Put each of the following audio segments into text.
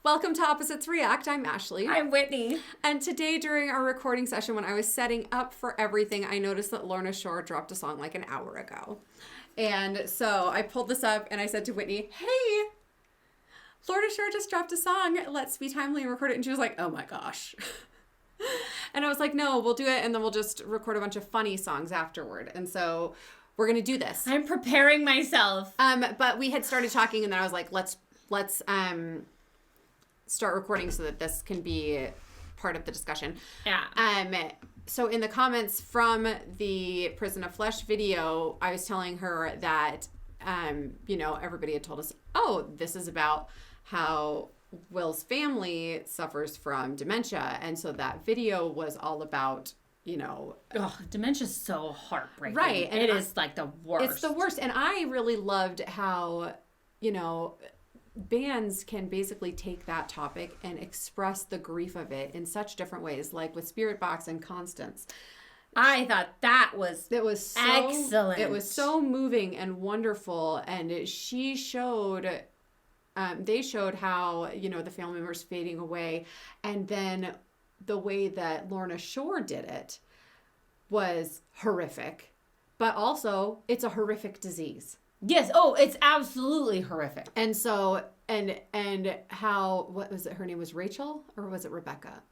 Welcome to Opposites React. I'm Ashley. I'm Whitney. And today during our recording session, when I was setting up for everything, I noticed that Lorna Shore dropped a song like an hour ago. And so I pulled this up and I said to Whitney, hey, Lorna Shore just dropped a song. Let's be timely and record it. And she was like, oh my gosh. And I was like, no, we'll do it. And then we'll just record a bunch of funny songs afterward. And so we're going to do this. I'm preparing myself. But we had started talking and then I was like, let's start recording so that this can be part of the discussion. Yeah. So in the comments from the Prison of Flesh video, I was telling her that, everybody had told us, oh, this is about how Will's family suffers from dementia. And so that video was all about, dementia's so heartbreaking. Right. And it is like the worst. It's the worst. And I really loved how, bands can basically take that topic and express the grief of it in such different ways, like with Spirit Box and Constance. I thought that was excellent. It was so moving and wonderful, and they showed how the family members fading away, and then the way that Lorna Shore did it was horrific, but also it's a horrific disease. Yes. Oh, it's absolutely horrific. And so, and how, what was it? Her name was Rachel or was it Rebecca?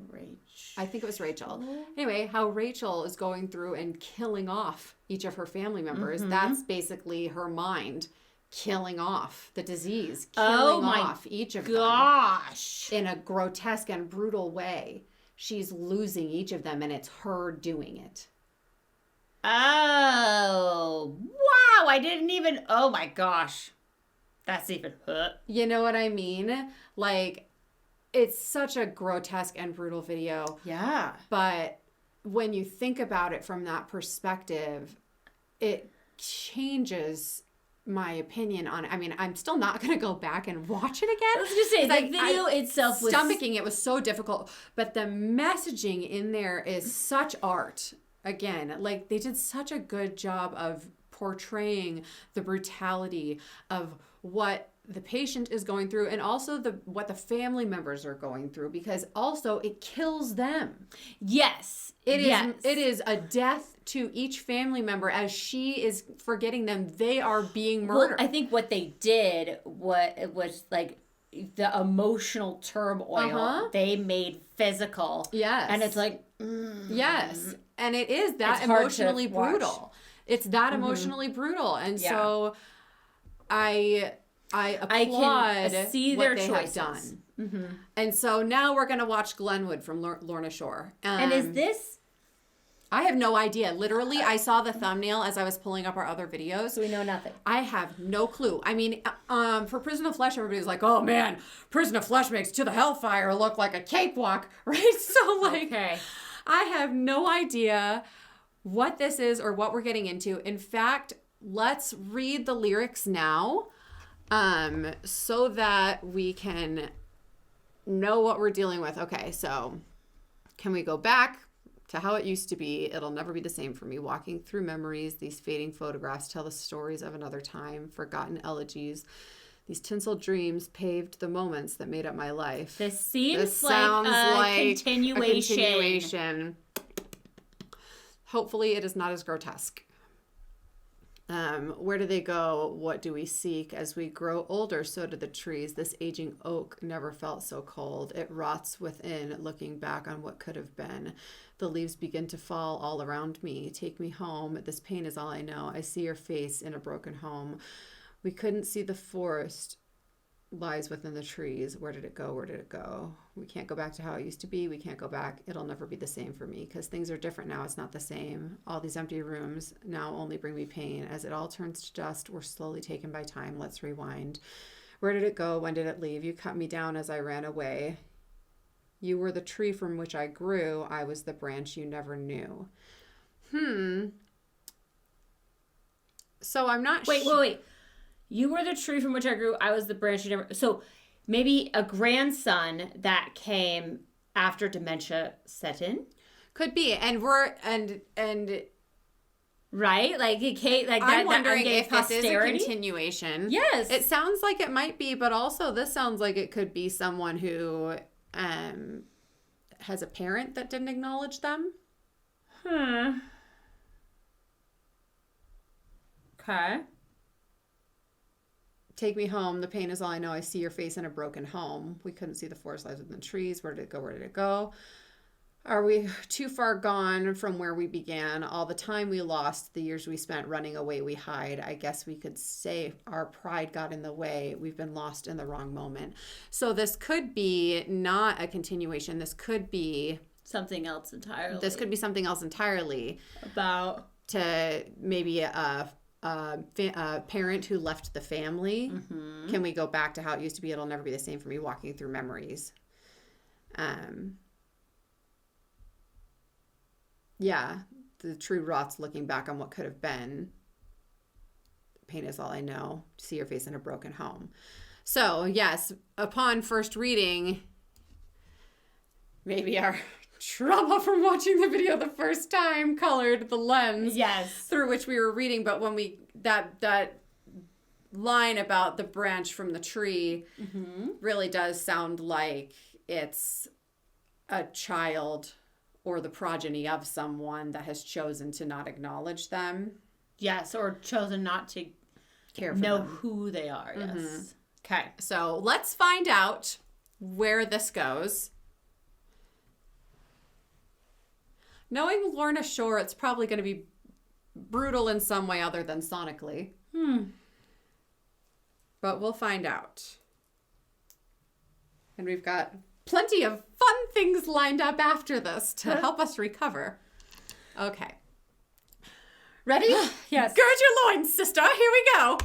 Rachel. I think it was Rachel. Anyway, how Rachel is going through and killing off each of her family members. Mm-hmm. That's basically her mind killing off the disease, killing off each of them in a grotesque and brutal way. She's losing each of them and it's her doing it. Oh, wow. I didn't even, oh my gosh. That's even, You know what I mean? Like, it's such a grotesque and brutal video. Yeah. But when you think about it from that perspective, it changes my opinion on it. I mean, I'm still not going to go back and watch it again. I was just saying, the video itself was... Stomaching it was so difficult. But the messaging in there is such art. Again, like they did such a good job of portraying the brutality of what the patient is going through and also what the family members are going through, because also it kills them. Yes. It is a death to each family member as she is forgetting them. They are being murdered. Well, I think what they did was like the emotional turmoil they made physical. Yes. And it's like, yes. And it is that emotionally brutal. It's that emotionally brutal. And so I applaud can see what their they choices. have done. Mm-hmm. And so now we're going to watch Glenwood from Lorna Shore. And is this? I have no idea. Literally, I saw the thumbnail as I was pulling up our other videos. So we know nothing. I have no clue. I mean, for Prison of Flesh, everybody was like, oh man, Prison of Flesh makes To the Hellfire look like a cakewalk, right? So like, okay. I have no idea what this is or what we're getting into. In fact, let's read the lyrics now so that we can know what we're dealing with. Okay, so can we go back to how it used to be? It'll never be the same for me. Walking through memories, these fading photographs tell the stories of another time, forgotten elegies. These tinsel dreams paved the moments that made up my life. This sounds like a continuation. Hopefully it is not as grotesque. Where do they go? What do we seek? As we grow older, so do the trees. This aging oak never felt so cold. It rots within, looking back on what could have been. The leaves begin to fall all around me. Take me home. This pain is all I know. I see your face in a broken home. We couldn't see the forest lies within the trees. Where did it go? Where did it go? We can't go back to how it used to be. We can't go back. It'll never be the same for me because things are different now. It's not the same. All these empty rooms now only bring me pain. As it all turns to dust, we're slowly taken by time. Let's rewind. Where did it go? When did it leave? You cut me down as I ran away. You were the tree from which I grew. I was the branch you never knew. So I'm not... Wait. You were the tree from which I grew. I was the branch you never... So maybe a grandson that came after dementia set in? Could be. And Right? Like it can't, like that. I'm wondering gave if this is a posterity. continuation. Yes. It sounds like it might be, but also this sounds like it could be someone who has a parent that didn't acknowledge them. Okay. Take me home. The pain is all I know. I see your face in a broken home. We couldn't see the forest lives within the trees. Where did it go? Where did it go? Are we too far gone from where we began? All the time we lost, the years we spent running away, we hide. I guess we could say our pride got in the way. We've been lost in the wrong moment. So this could be not a continuation. This could be something else entirely. This could be something else entirely. About to maybe a parent who left the family. Mm-hmm. Can we go back to how it used to be? It'll never be the same for me, walking through memories. Yeah, the true rots looking back on what could have been. Pain is all I know. See your face in a broken home. So, yes, upon first reading, maybe our trauma from watching the video the first time colored the lens through which we were reading. But when we, that line about the branch from the tree really does sound like it's a child or the progeny of someone that has chosen to not acknowledge them. Yes, or chosen not to care for know them. Who they are. Yes. Mm-hmm. Okay. So let's find out where this goes. Knowing Lorna Shore, it's probably going to be brutal in some way other than sonically. But we'll find out. And we've got plenty of fun things lined up after this to help us recover. Okay. Ready? Yes. Gird your loins, sister. Here we go.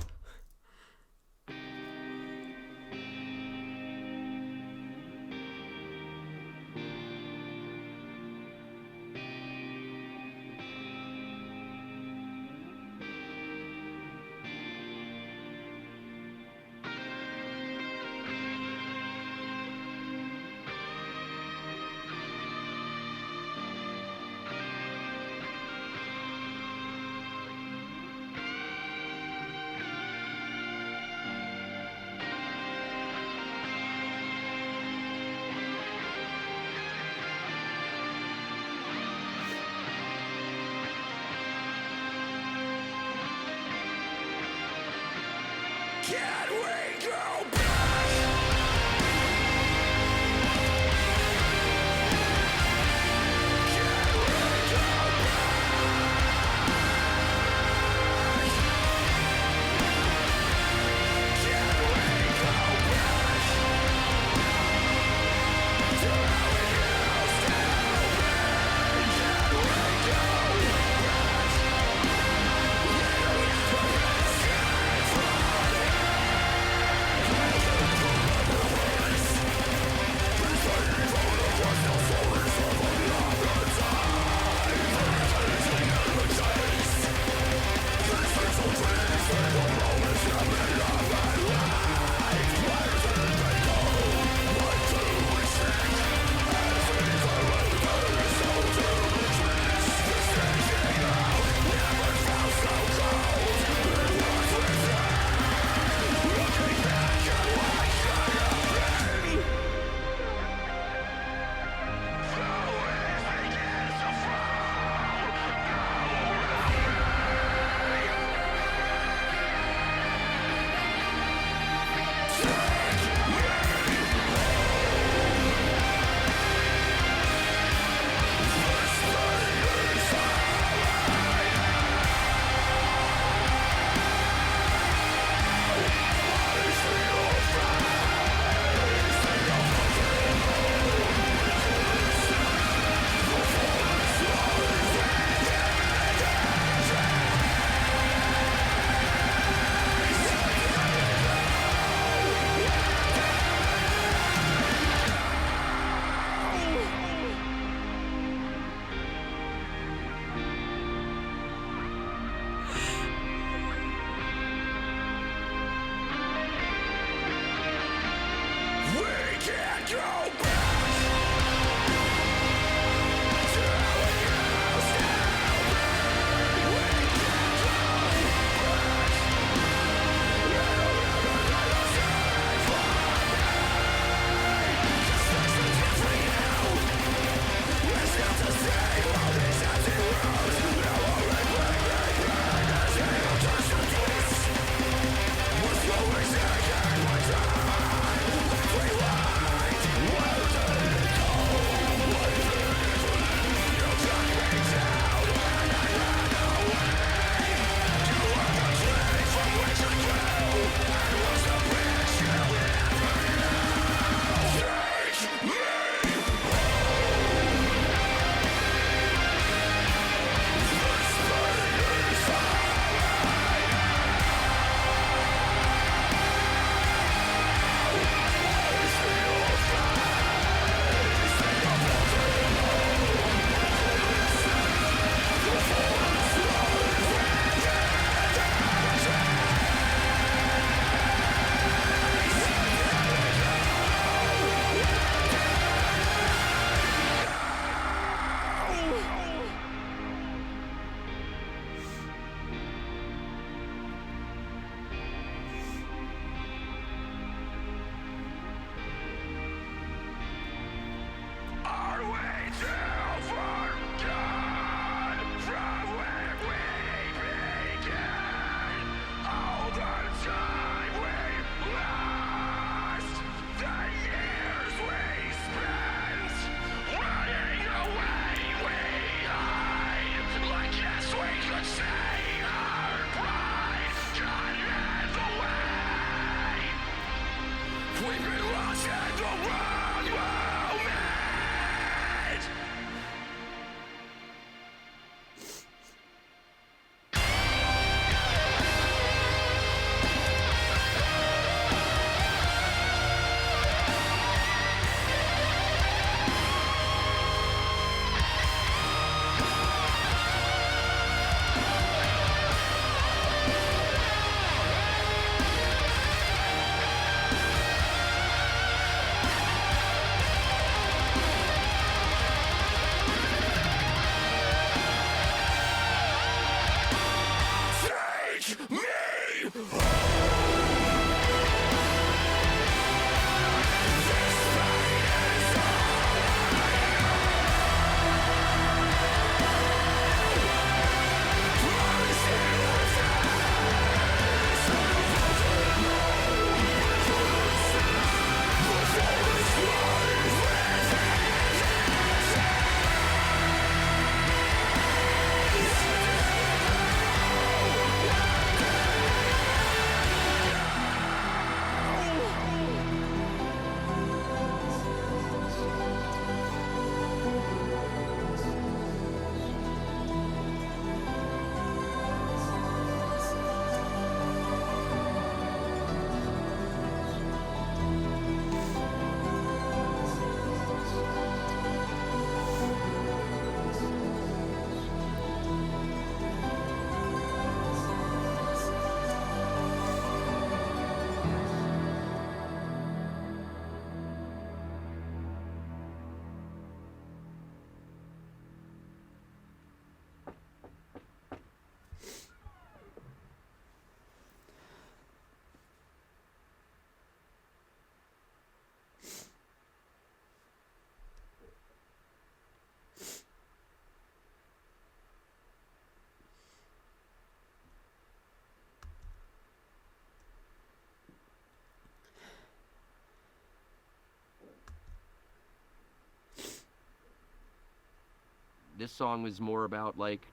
This song was more about like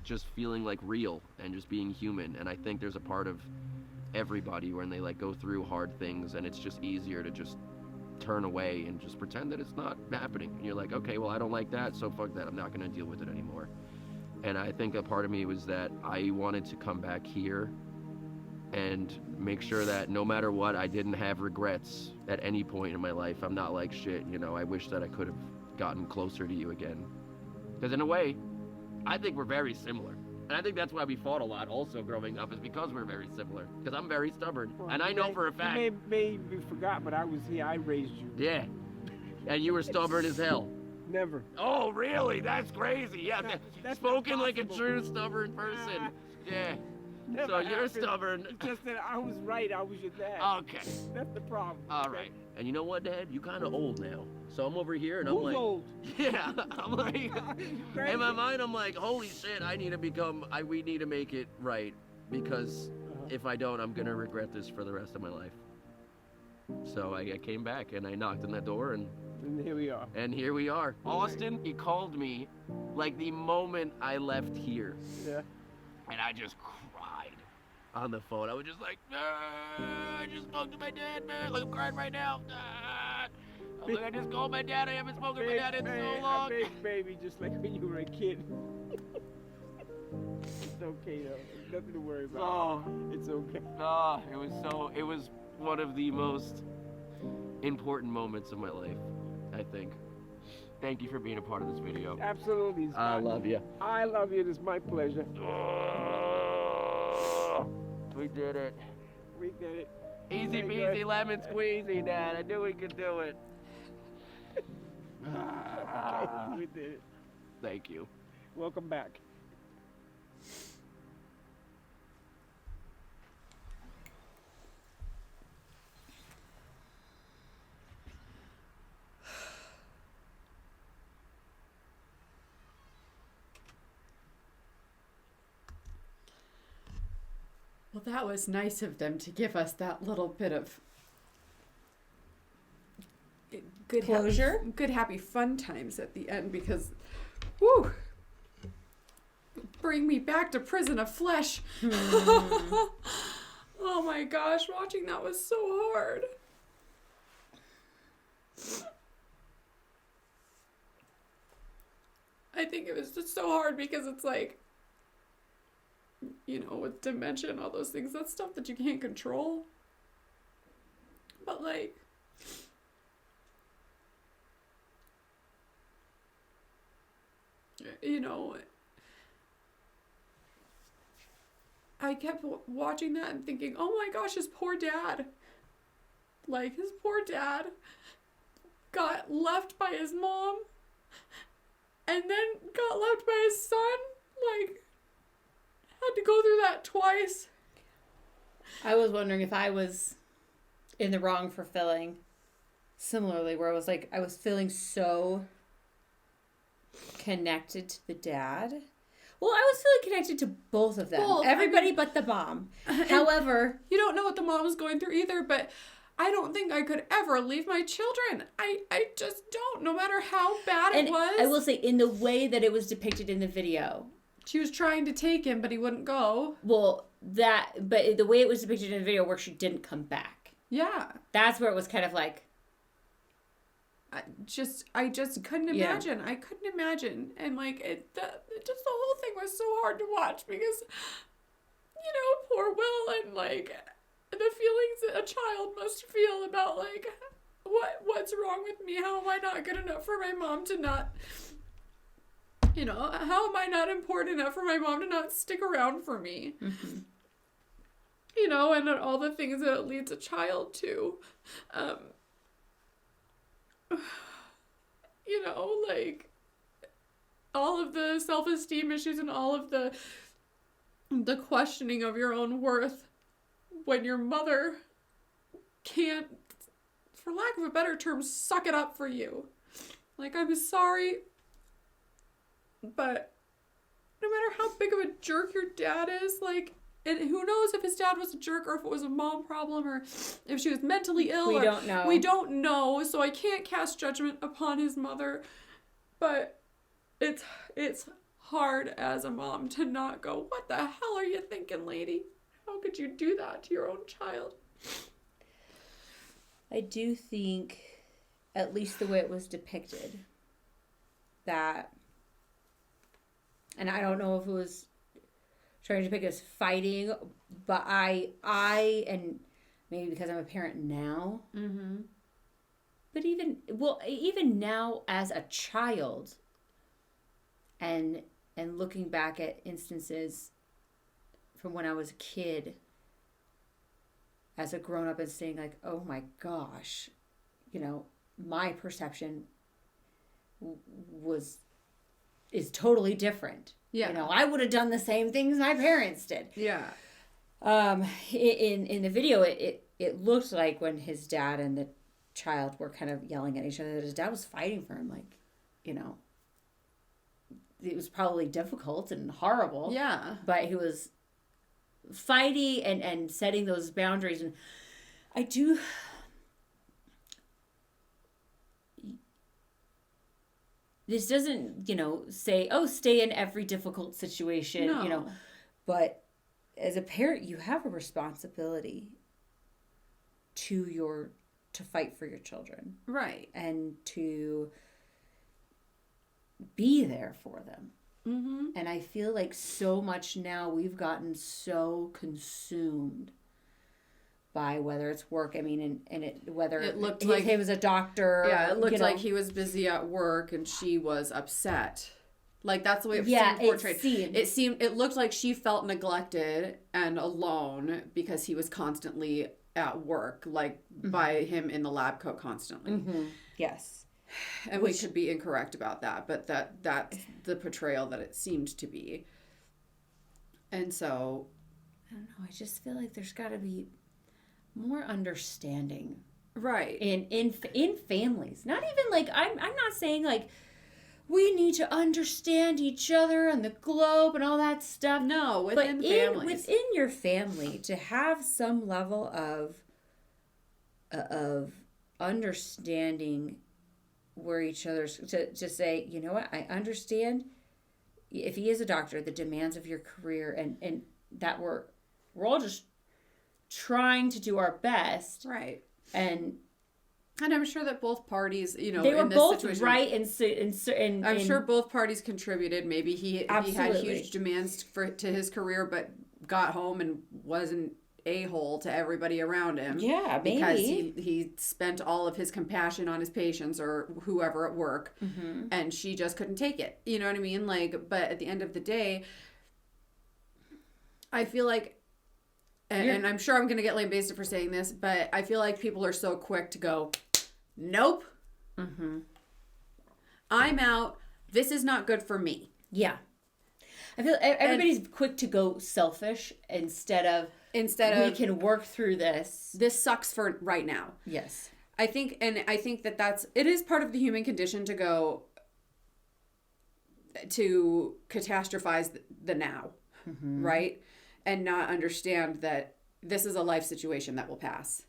just feeling like real and just being human, and I think there's a part of everybody when they like go through hard things and it's just easier to just turn away and just pretend that it's not happening, and you're like, okay, well, I don't like that, so fuck that, I'm not going to deal with it anymore. And I think a part of me was that I wanted to come back here and make sure that no matter what, I didn't have regrets at any point in my life. I'm not like, shit, you know, I wish that I could have gotten closer to you again. Because in a way, I think we're very similar. And I think that's why we fought a lot also growing up, is because we're very similar. Because I'm very stubborn. Well, and I know for a fact. You may forgot, but I was here. I raised you. Yeah. And you were stubborn as hell. Never. Oh, really? That's crazy. Yeah. That's spoken like a true stubborn person. Yeah. Never So you're happened. stubborn. It's just that I was right. I was your dad. Okay. That's the problem. All right. And you know what, Dad? You kind of old now. So I'm over here and I'm Who's like, old? yeah. I'm like, Crazy. in my mind, I'm like, holy shit! We need to make it right, because if I don't, I'm gonna regret this for the rest of my life. So I came back and I knocked on that door and here we are. And here we are. Austin, he called me like the moment I left here. Yeah. And I just cried on the phone. I was just like, I just spoke to my dad, man. Like, I'm crying right now. I'm like, I just called my dad. I haven't spoken to my dad in so long. Big baby, just like when you were a kid. It's okay, though. There's nothing to worry about. Oh. It's okay. It was one of the most important moments of my life, I think. Thank you for being a part of this video. Absolutely. I love you. I love you. It's my pleasure. We did it. We did it. Easy peasy lemon squeezy, Dad. I knew we could do it. Okay, we did it. Thank you. Welcome back. Well, that was nice of them to give us that little bit of good closure, good happy fun times at the end, because, whew, bring me back to prison of flesh. Oh my gosh, watching that was so hard. I think it was just so hard because it's like, you know, with dementia and all those things, that's stuff that you can't control. But like, you know, I kept watching that and thinking, oh my gosh, his poor dad. Like, his poor dad got left by his mom and then got left by his son. Like, had to go through that twice. I was wondering if I was in the wrong for feeling similarly, where I was like, I was feeling so connected to the dad. Well, I was feeling connected to both of them. Both. Everybody but the mom. However, you don't know what the mom is going through either, but I don't think I could ever leave my children. I just don't, no matter how bad it was. I will say, in the way that it was depicted in the video. She was trying to take him, but he wouldn't go. Well, but the way it was depicted in the video where she didn't come back. Yeah. That's where it was kind of like. I just couldn't imagine. I couldn't imagine. And like, the whole thing was so hard to watch because, you know, poor Will and like the feelings that a child must feel about like, what's wrong with me? How am I not good enough for my mom to not, you know, how am I not important enough for my mom to not stick around for me? Mm-hmm. You know, and all the things that it leads a child to. You know, like all of the self-esteem issues and all of the questioning of your own worth when your mother can't, for lack of a better term, suck it up for you. Like, I'm sorry, but no matter how big of a jerk your dad is, like, and who knows if his dad was a jerk or if it was a mom problem or if she was mentally ill. We don't know. We don't know, so I can't cast judgment upon his mother. But it's hard as a mom to not go, what the hell are you thinking, lady? How could you do that to your own child? I do think, at least the way it was depicted, that, and I don't know if it was trying to pick as fighting, but I and maybe because I'm a parent now, Mm-hmm. but even now as a child, and looking back at instances from when I was a kid, as a grown up, and saying like, oh my gosh, you know, my perception is totally different. Yeah. You know, I would have done the same things my parents did. Yeah. In the video, it looked like when his dad and the child were kind of yelling at each other, that his dad was fighting for him. Like, you know, it was probably difficult and horrible. Yeah. But he was fighting and setting those boundaries. And I do. This doesn't, you know, say, oh, stay in every difficult situation, No. you know. But as a parent, you have a responsibility to fight for your children. Right. And to be there for them. Mm-hmm. And I feel like so much now we've gotten so consumed by whether it's work. I mean, whether It looked he, like he was a doctor. Yeah, it looked you know. like he was busy at work and she was upset. Like, that's the way it Yeah, seemed portrayed. it It looked like she felt neglected and alone because he was constantly at work, like by him in the lab coat constantly. Mm-hmm. Yes. And we could be incorrect about that, but that's the portrayal that it seemed to be. And so, I don't know. I just feel like there's got to be more understanding, right. in families. Not even like I'm not saying like we need to understand each other and the globe and all that stuff. No, within families. Within your family, to have some level of understanding where each other's, to say, you know what, I understand if he is a doctor, the demands of your career, and that we're all just trying to do our best, Right. and And I'm sure that both parties, you know, They were in this both situation, right in I'm sure both parties contributed. Maybe he had Absolutely. huge demands to his career, but got home and wasn't a-hole to everybody around him. Yeah, Because maybe. he spent all of his compassion on his patients or whoever at work, and she just couldn't take it. You know what I mean? Like, but at the end of the day, I feel like, and I'm sure I'm going to get lambasted for saying this, but I feel like people are so quick to go, nope, I'm out. This is not good for me. Yeah. I feel everybody's quick to go selfish instead of we can work through this. This sucks for right now. Yes. I think that it is part of the human condition to go to catastrophize the now, right? And not understand that this is a life situation that will pass.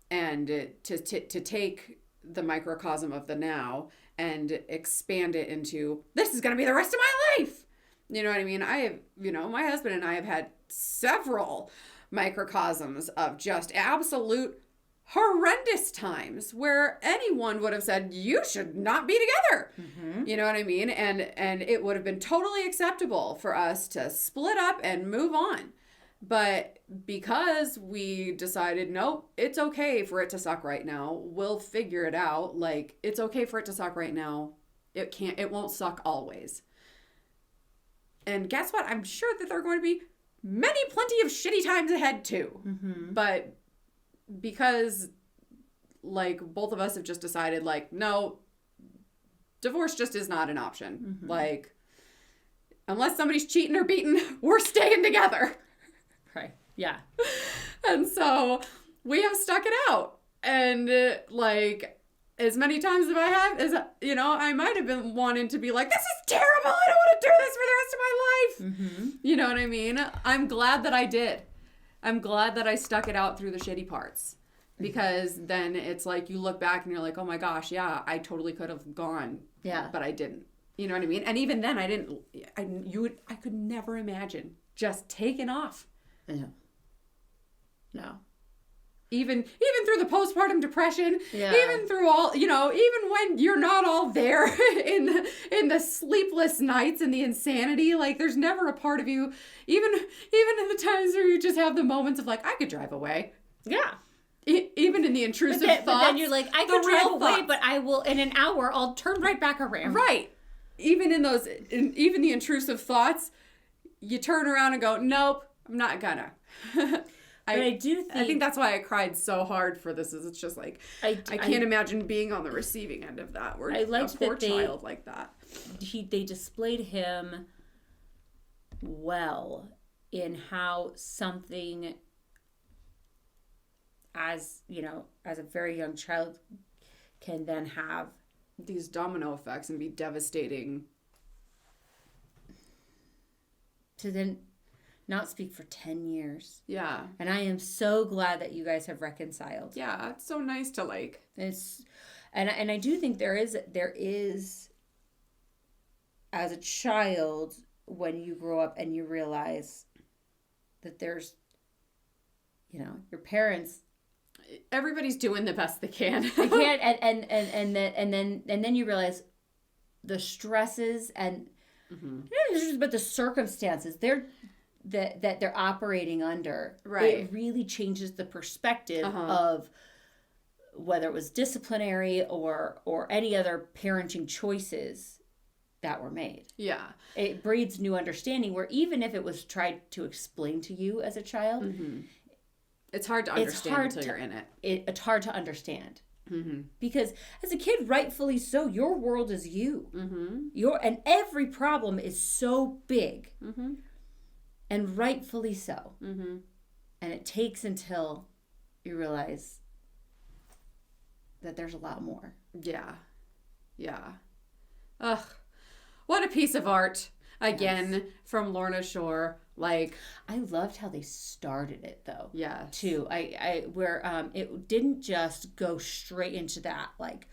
And to take the microcosm of the now and expand it into, this is going to be the rest of my life. You know what I mean? My husband and I have had several microcosms of just absolute horrendous times where anyone would have said, you should not be together. You know what I mean? And it would have been totally acceptable for us to split up and move on. But because we decided, nope, it's okay for it to suck right now. We'll figure it out. Like, it's okay for it to suck right now. It won't suck always. And guess what? I'm sure that there are going to be plenty of shitty times ahead too. But because, like, both of us have just decided, like, no, divorce just is not an option. Like, unless somebody's cheating or beating, we're staying together. Right. Yeah. And so we have stuck it out. And like, as many times as I have, I might have been wanting to be like, this is terrible. I don't want to do this for the rest of my life. You know what I mean? I'm glad that I did. I'm glad that I stuck it out through the shitty parts. Because then it's like, you look back and you're like, oh my gosh, yeah, I totally could have gone. Yeah. But I didn't. You know what I mean? And even then I could never imagine just taking off. No. Even through the postpartum depression, Yeah. even through all, even when you're not all there in the sleepless nights and the insanity, like, there's never a part of you, even in the times where you just have the moments of like, I could drive away. Yeah. Even in the intrusive thoughts. But then you're like, I the could drive real away, thoughts. but I will, in an hour, I'll turn right back around. Right. Even even the intrusive thoughts, you turn around and go, nope, I'm not gonna. But I do I think that's why I cried so hard for this. Is it's just like I can't imagine being on the receiving end of that. Where I liked a poor that child like that. They displayed him well in how something as a very young child can then have These domino effects and be devastating. To then not speak for 10 years. Yeah. And I am so glad that you guys have reconciled. Yeah, it's so nice to like. And I do think there is as a child, when you grow up and you realize that there's your parents, Everybody's doing the best they can. they can't and then you realize the stresses and but the circumstances that they're operating under, right? It really changes the perspective of whether it was disciplinary or any other parenting choices that were made. Yeah, it breeds new understanding where even if it was tried to explain to you as a child, it's hard to understand until you're in it. It's hard to understand. Because as a kid, rightfully so, your world is you. And every problem is so big. And rightfully so. And it takes until you realize that there's a lot more. Yeah. Ugh. What a piece of art. Again, from Lorna Shore. Like, I loved how they started it though. Yeah. Too. Where it didn't just go straight into that like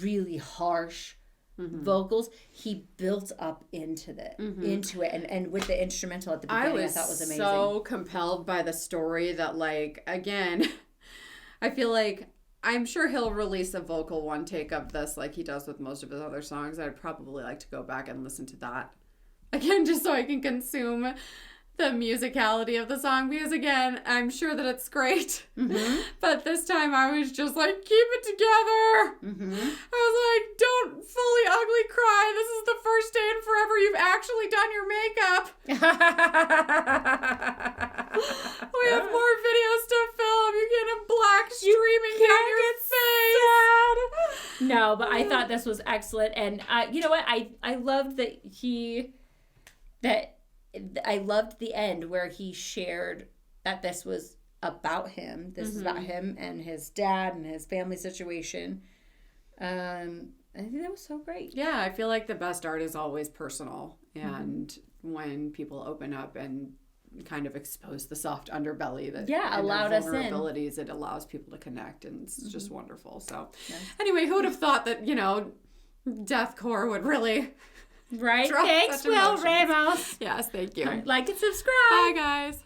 really harsh vocals. He built up into it and with the instrumental at the beginning I thought was amazing. So compelled by the story that, like, again, I feel like I'm sure he'll release a vocal one take of this like he does with most of his other songs. I'd probably like to go back and listen to that again just so I can consume the musicality of the song, because again, I'm sure that it's great. But this time I was just like, keep it together. I was like, don't fully ugly cry. This is the first day in forever you've actually done your makeup. We have more videos to film. You get a black streaming down your face. No, but I thought this was excellent. And you know what? I loved I loved the end where he shared that this was about him. This is about him and his dad and his family situation. I think that was so great. Yeah, I feel like the best art is always personal. And when people open up and kind of expose the soft underbelly that allowed us in. Vulnerabilities, it allows people to connect, and it's just wonderful. So anyway, who would have thought that, deathcore would really... Right? Drop Thanks, such Will emotions. Ramos. Yes, thank you. Like and subscribe. Bye, guys.